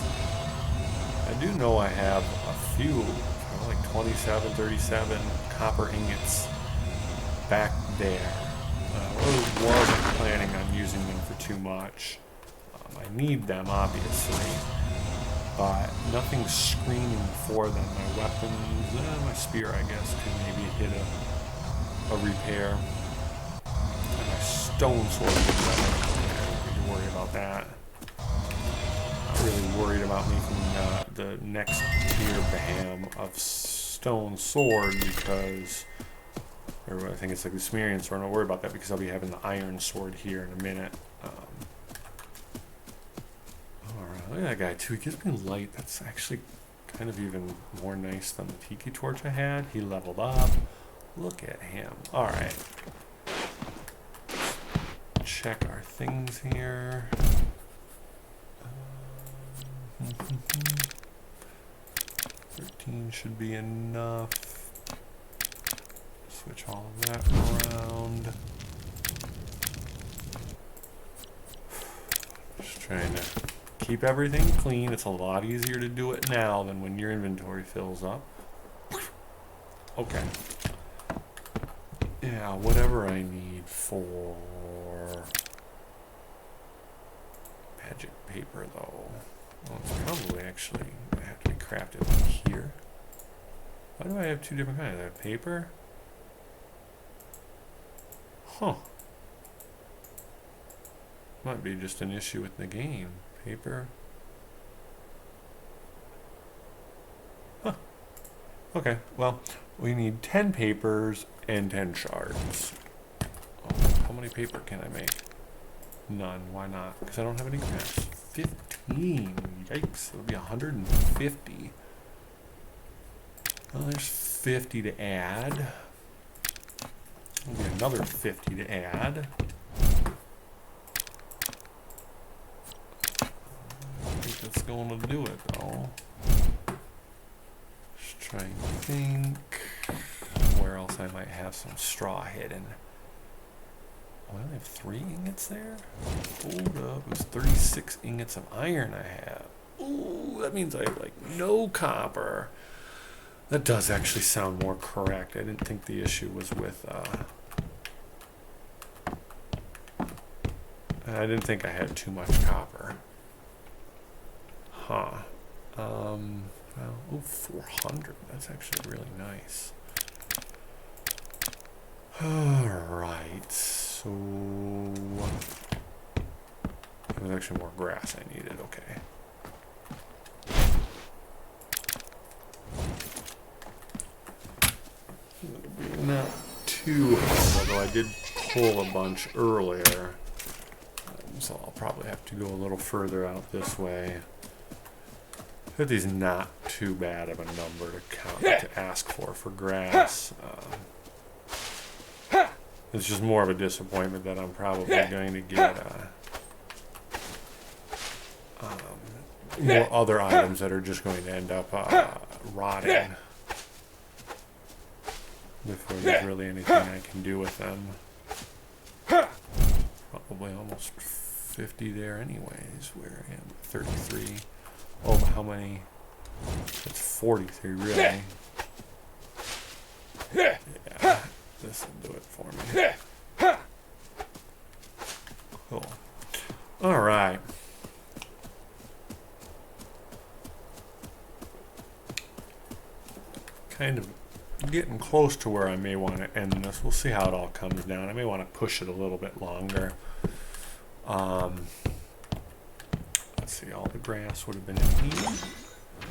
I do know I have a few, like 27, 37 copper ingots back there. I wasn't planning on using them for too much. I need them, obviously, but nothing's screaming for them. My weapons, my spear, I guess, could maybe hit a repair. And my stone sword, I don't need to worry about that. Not really worried about making the next tier bam of stone sword because, or I think it's like the Sumerian sword. Don't worry about that because I'll be having the iron sword here in a minute. Alright, look at that guy too. He gives me light. That's actually kind of even more nice than the tiki torch I had. He leveled up. Look at him. Alright. Check our things here. 13 should be enough. Switch all of that around. Just trying to keep everything clean. It's a lot easier to do it now than when your inventory fills up. Okay. Yeah, whatever I need for magic paper though. Well, it's probably actually going to have to be crafted here. Why do I have two different kinds? I have paper? Huh. Might be just an issue with the game. Paper. Huh. Okay, well, we need 10 papers and 10 shards. Oh, how many paper can I make? None. Why not? Because I don't have any crafts. 15. Yikes. It'll be 150. Well, there's 50 to add. There'll be another 50 to add. I think that's going to do it, though. Just trying to think where else I might have some straw hidden. Oh, I only have 3 ingots there? Hold up, it was 36 ingots of iron I have. Ooh, that means I have like no copper. That does actually sound more correct. I didn't think the issue was with, I didn't think I had too much copper. Huh. Well, oh, 400. That's actually really nice. Alright, so there was actually more grass I needed, okay. Not too hard, although I did pull a bunch earlier. So I'll probably have to go a little further out this way. 50's not too bad of a number to count to ask for grass. It's just more of a disappointment that I'm probably going to get more other items that are just going to end up rotting before there's really anything I can do with them. Probably almost 50 there anyways. Where I am, 33. Oh, but how many? That's 43 really. Yeah. This will do it for me. Cool. All right. Kind of getting close to where I may want to end this. We'll see how it all comes down. I may want to push it a little bit longer. Let's see, all the grass would have been in here.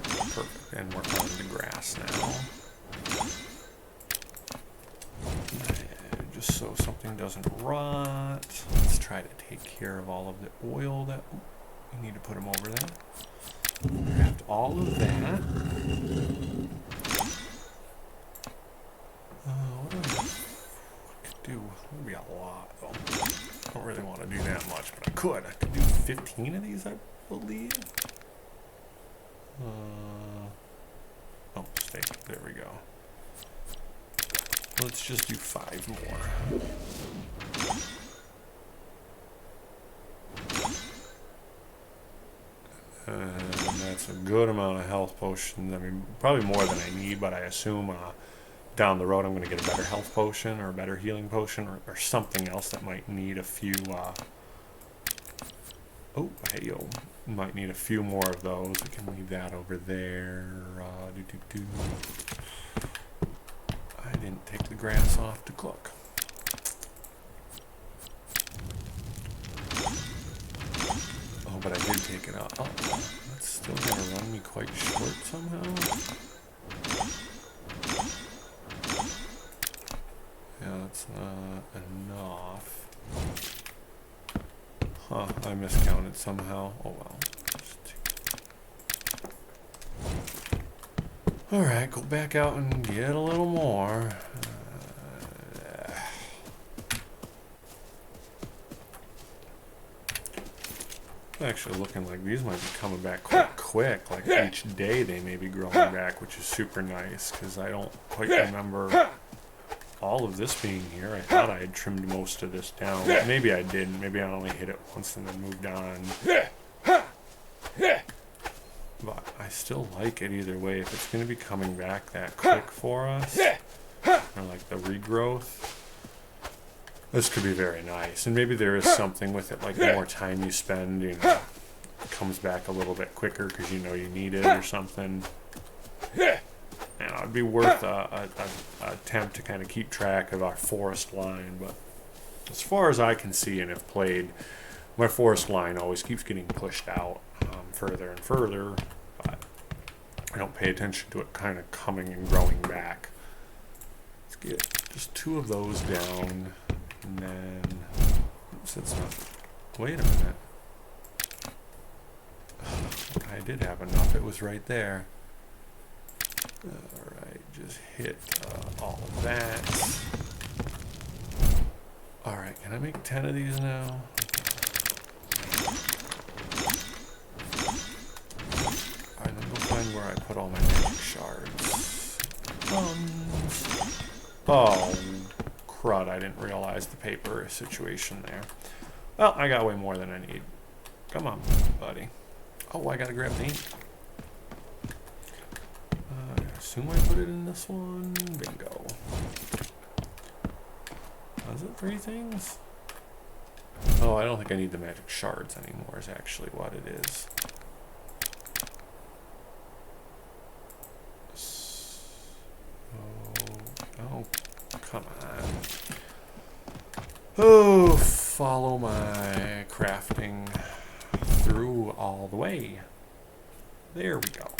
Perfect, and we're on the grass now. And just so something doesn't rot, let's try to take care of all of the oil that we need to put them over there. Craft all of that. What do I could do? That would be a lot, though. I don't really want to do that much, but I could. I could do 15 of these, I believe. Oh, stay. There we go. Let's just do 5 more. And that's a good amount of health potions. I mean, probably more than I need, but I assume down the road I'm going to get a better health potion or a better healing potion or something else that might need a few oh, hey yo, might need a few more of those. We can leave that over there. I didn't take the grass off to cook. Oh, but I did take it out. Oh, that's still going to run me quite short somehow. Yeah, that's not enough. Huh, I miscounted somehow. Oh well. Alright, go back out and get a little more. Actually looking like these might be coming back quite quick. Like each day they may be growing back, which is super nice because I don't quite remember all of this being here. I thought I had trimmed most of this down. Maybe I didn't. Maybe I only hit it once and then moved on. But I still like it either way. If it's going to be coming back that quick for us, or like the regrowth, this could be very nice. And maybe there is something with it, like the more time you spend, you know, it comes back a little bit quicker because you know you need it or something. And it'd be worth a attempt to kind of keep track of our forest line. But as far as I can see and have played, my forest line always keeps getting pushed out further and further. But I don't pay attention to it kind of coming and growing back. Let's get just 2 of those down. And then, oops, that's not, wait a minute. I did have enough. It was right there. Alright, just hit all of that. Alright, can I make 10 of these now? Alright, then go find where I put all my magic shards. Oh, crud, I didn't realize the paper situation there. Well, I got way more than I need. Come on, buddy. Oh, I gotta grab the ink. I assume I put it in this one. Bingo. Was it 3 things? Oh, I don't think I need the magic shards anymore is actually what it is. Oh, come on. Oh, follow my crafting through all the way. There we go.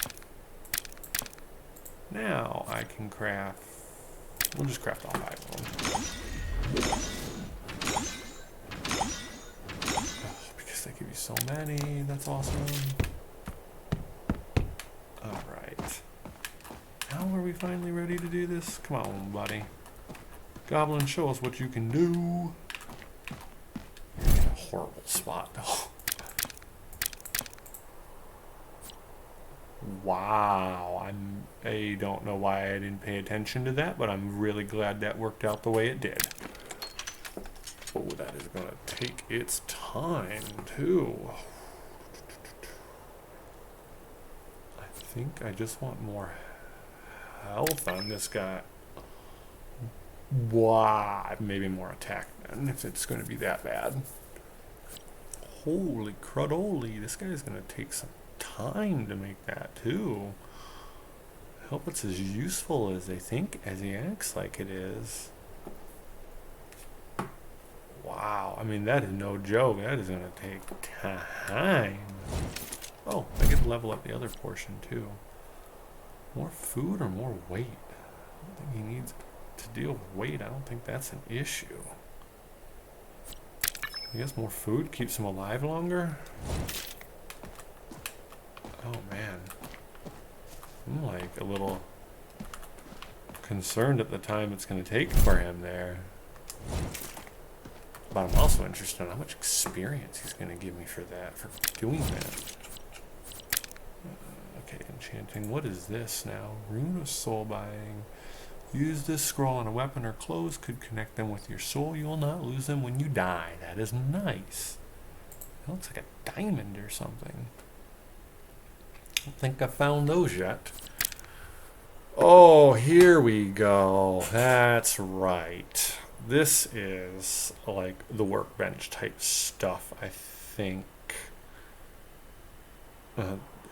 Now I can craft, we'll just craft all 5 of them. Oh, because they give you so many, that's awesome. Alright. Now are we finally ready to do this? Come on, buddy. Goblin, show us what you can do. You're in a horrible spot, though. Wow, I don't know why I didn't pay attention to that, but I'm really glad that worked out the way it did. Oh, that is going to take its time, too. I think I just want more health on this guy. Wow, maybe more attack then, if it's going to be that bad. Holy crudoli, this guy's going to take some time to make that too. I hope it's as useful as as he acts like it is. Wow, I mean, that is no joke. That is going to take time. Oh, I get to level up the other portion too. More food or more weight? I don't think he needs to deal with weight. I don't think that's an issue. I guess more food keeps him alive longer. Oh man. I'm like a little concerned at the time it's going to take for him there. But I'm also interested in how much experience he's going to give me for that, for doing that. Okay, enchanting. What is this now? Rune of soul buying. Use this scroll on a weapon or clothes. Could connect them with your soul. You will not lose them when you die. That is nice. That looks like a diamond or something. I don't think I found those yet. Oh, here we go. That's right. This is like the workbench type stuff, I think.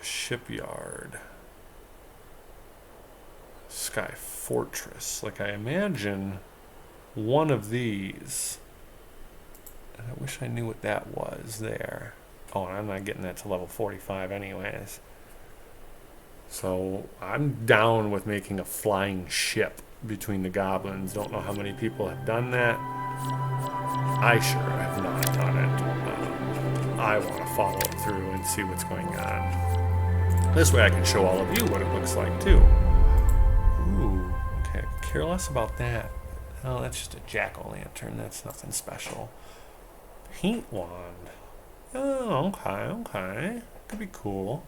Shipyard. Sky Fortress. Like, I imagine one of these. And I wish I knew what that was there. Oh, and I'm not getting that to level 45 anyways. So I'm down with making a flying ship between the goblins. Don't know how many people have done that. I sure have not done it. I want to follow it through and see what's going on. This way I can show all of you what it looks like too. Ooh, okay, care less about that. Oh, that's just a jack-o'-lantern. That's nothing special. Paint wand. Oh, okay. Could be cool.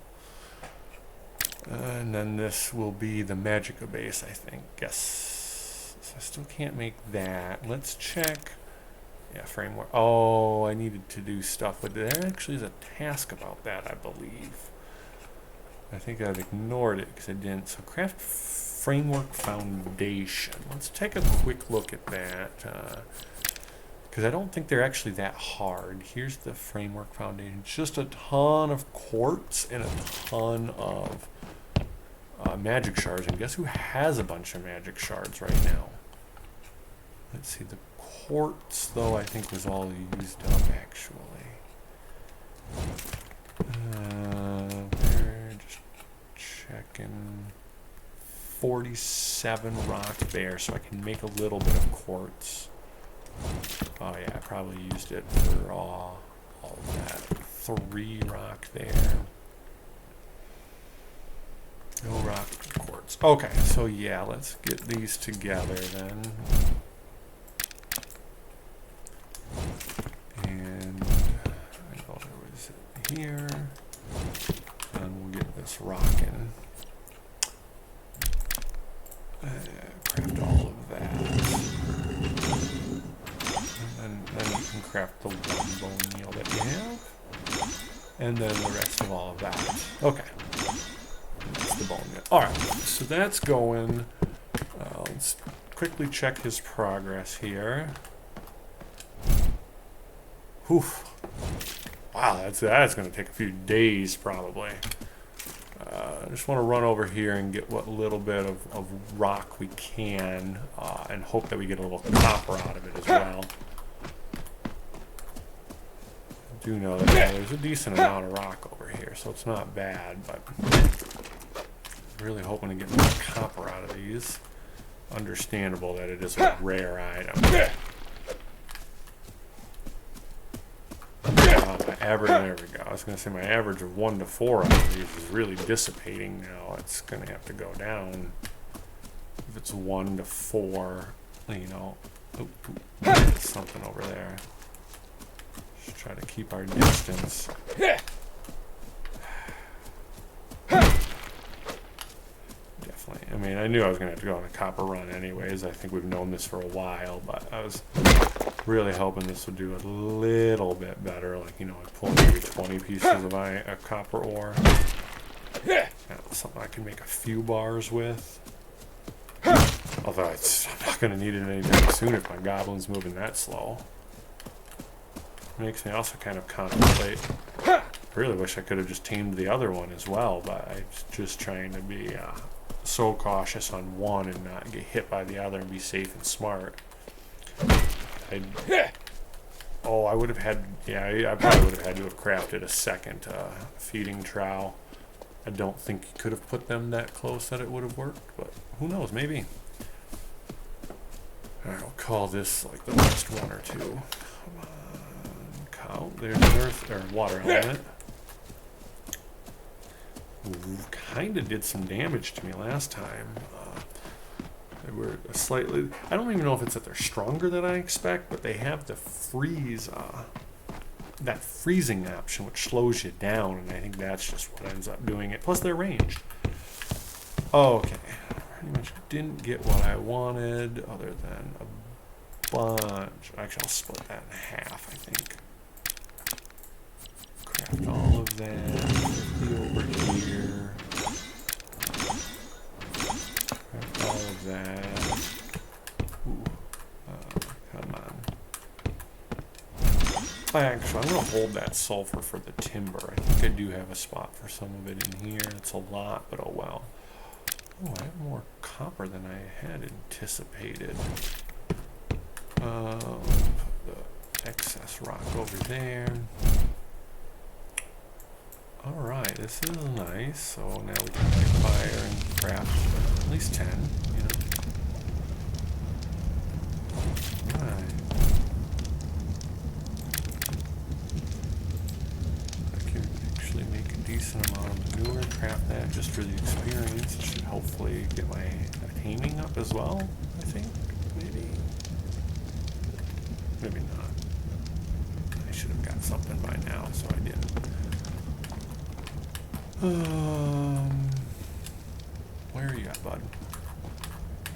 And then this will be the Magica base, I think. Yes. So I still can't make that. Let's check. Yeah, framework. Oh, I needed to do stuff with it. There actually is a task about that, I believe. I think I've ignored it because I didn't. So craft framework foundation. Let's take a quick look at that. Because I don't think they're actually that hard. Here's the framework foundation. It's just a ton of quartz and a ton of magic shards. And guess who has a bunch of magic shards right now? Let's see. The quartz, though, I think was all used up, actually. We're just checking. 47 rock there, so I can make a little bit of quartz. Oh yeah, I probably used it for all of that. 3 rock there. No rock, quartz. Okay, so yeah, let's get these together then. And I know there was it here. And we'll get this rocking. Craft all of that. And then you can craft the one bone meal that you have. And then the rest of all of that. Okay. That's the bone meal. Alright, so that's going. Let's quickly check his progress here. Whew. Wow, that's going to take a few days probably. I just want to run over here and get what little bit of rock we can and hope that we get a little copper out of it as well. I do know that there's a decent amount of rock over here, so it's not bad, but I'm really hoping to get more copper out of these. Understandable that it is a rare item. My average, there we go. I was going to say my average of 1 to 4 out of these is really dissipating now. It's going to have to go down. If it's 1 to 4, you know. There's something over there. Just try to keep our distance. Definitely. I mean, I knew I was going to have to go on a copper run anyways. I think we've known this for a while, but I was really hoping this would do a little bit better. Like, you know, I pull maybe 20 pieces of a copper ore. That's something I can make a few bars with. Although I'm not going to need it anytime soon if my goblin's moving that slow. Makes me also kind of contemplate. I really wish I could have just tamed the other one as well, but I'm just trying to be so cautious on one and not get hit by the other and be safe and smart. I would have had, I probably would have had to have crafted a second feeding trowel. I don't think you could have put them that close that it would have worked, but who knows, maybe. Alright, I'll call this like the last one or two. Come on, cow. There's an earth, or water element. Ooh, kinda did some damage to me last time. They were slightly, I don't even know if it's that they're stronger than I expect, but they have the freeze, that freezing option, which slows you down, and I think that's just what ends up doing it. Plus, they're ranged. Okay. Pretty much didn't get what I wanted, other than a bunch. Actually, I'll split that in half, I think. Craft all of that. Be over here. Craft all of that. Ooh. Come on. Actually, I'm going to hold that sulfur for the timber. I think I do have a spot for some of it in here. It's a lot, but oh well. Oh, I have more copper than I had anticipated. Put the excess rock over there. Alright, this is nice. So now we can light fire and craft at least 10, you know. Alright. Make a decent amount of manure, craft that just for the experience. It should hopefully get my taming up as well, I think. Maybe not. I should have got something by now, so I didn't. Where are you at, bud?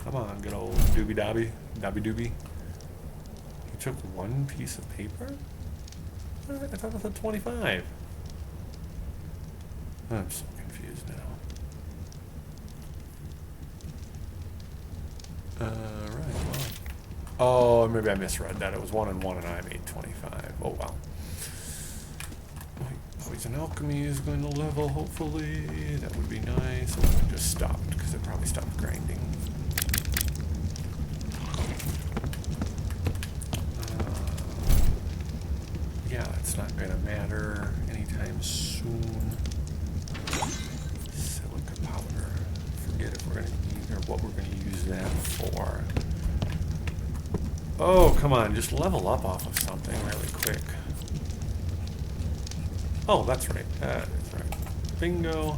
Come on, good old doobie dobby doobie. You took one piece of paper? I thought it was 25. I'm so confused now. Right, well. Oh, maybe I misread that. It was 1 and 1 and I made 25. Oh, wow. Poison alchemy is going to level, hopefully. That would be nice. Oh, it just stopped, because it probably stopped grinding. Yeah, it's not going to matter anytime soon. Silica powder. Forget if we're going to use, or what we're going to use that for. Oh, come on, just level up off of something really quick. Oh, that's right. That is right. Bingo.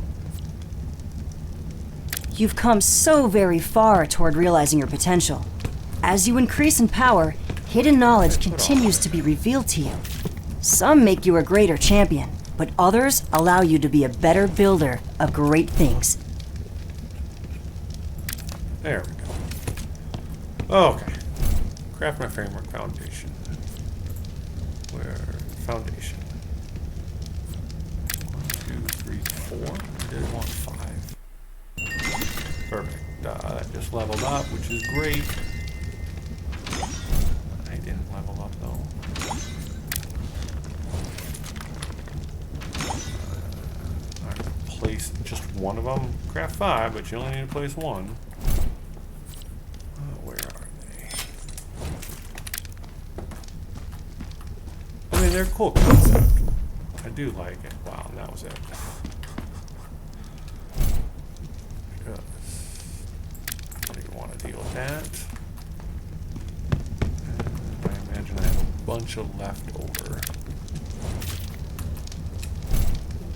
You've come so very far toward realizing your potential. As you increase in power, hidden knowledge continues to be revealed to you. Some make you a greater champion, but others allow you to be a better builder of great things. There we go. Okay. Craft my framework foundation. Where? Foundation. 1, 2, 3, 4. I did want 5. Perfect. That just leveled up, which is great. I didn't level up though. Alright, place just one of them. Craft 5, but you only need to place 1. Where are they? I mean, they're cool concept. I do like it. Wow, that was it. I don't even want to deal with that. And I imagine I have a bunch of leftover.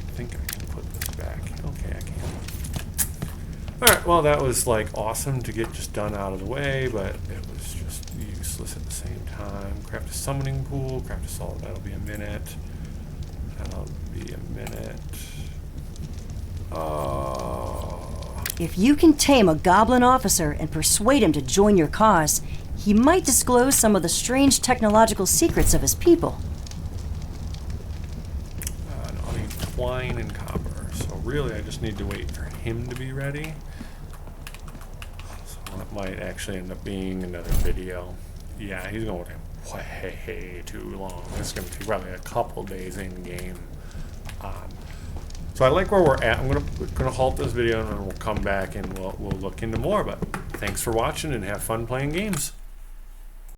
I think I can put this back. Okay, I can. Alright, well that was like awesome to get just done out of the way, but it was just useless at the same time. Craft a summoning pool, craft a salt, that'll be a minute. That'll be a minute. If you can tame a goblin officer and persuade him to join your cause, he might disclose some of the strange technological secrets of his people. No, I need twine and copper. So really I just need to wait for him to be ready. So I want that might actually end up being another video. Yeah, he's going way too long. It's going to take probably a couple days in game. So I like where we're at. I'm gonna halt this video and then we'll come back and we'll look into more. But thanks for watching and have fun playing games.